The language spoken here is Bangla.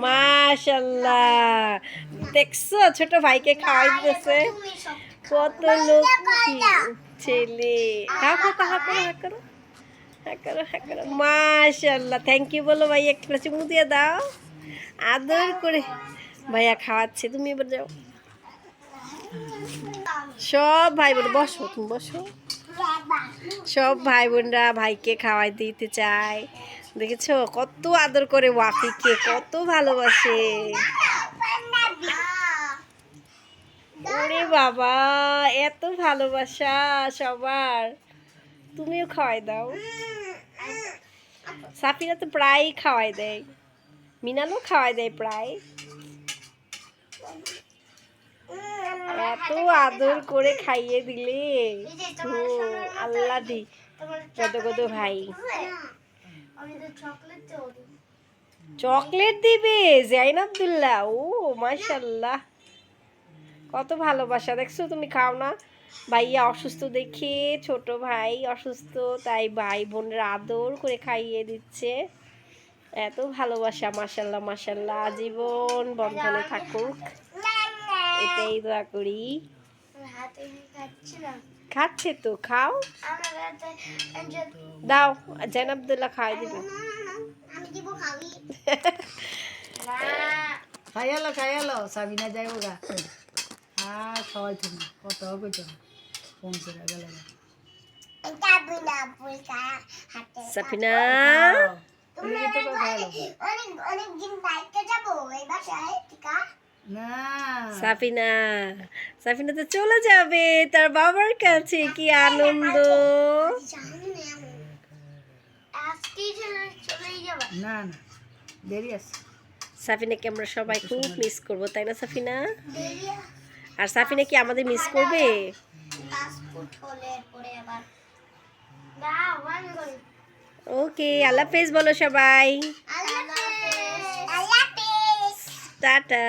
মাশাআল্লাহ, দেখছো ছোট ভাইকে খাওয়াই দিতেছে, কত লক্ষ্মী ছেলে। খাও খাও খাও, হা করো হা করো হা করো হা করো। মাশাআল্লাহ, থ্যাংক ইউ বলো ভাই, একটা চুমু দিয়ে দাও, আদর করে। ভাইয়া খাওয়াচ্ছে, তুমি এবার যাও। সব ভাই বোন বসো, তুমি বসো। সব ভাই বোনরা ভাইকে খাওয়াই দিতে চায়, দেখেছো কত আদর করে, ওয়াফিকে কত ভালোবাসে। ওরে বাবা, এত ভালোবাসা সবার, তুমিও খাওয়াই দাও। সাফিনা তো প্রায় খাওয়াই দেয়, মিনালও খাওয়াই দেয় প্রায়। এত আদর করে খাইয়ে দিলে, আল্লাহ দি কত কত ভাই। চকলেট দিবে জাইন আব্দুল্লাহ, ও মাশাআল্লাহ, কত ভালোবাসা। দেখছো তুমি খাও না, ভাইয়া অসুস্থ দেখে, ছোট ভাই অসুস্থ, তাই ভাই বোনরা আদর করে খাইয়ে দিচ্ছে। এত ভালোবাসা, মাশাআল্লাহ মাশাআল্লাহ, আজীবন বন্ধনে থাকুক, এটাই দোয়া করি। খাচ্ছে তো, খাও দাও, জাইন আব্দুল্লাহ খাওয়াই দিবে। খাইয়ালো খাইয়ালো, সাবিনা যাইব গা। হ্যাঁ সবাই তুমি কত কইতো পৌঁছে গেল। সাফিনা, সাফিনা, সাফিনা তো চলে যাবে তার বাবার কাছে, কি আনন্দ। না না, দেরি আছে। সাফিনাকে আমরা সবাই খুব মিস করবো, তাই না সাফিনা? আর সাফিনা কি আমাদের মিস করবে? ওকে, আল্লাহ হাফেজ বলো সবাই, টাটা।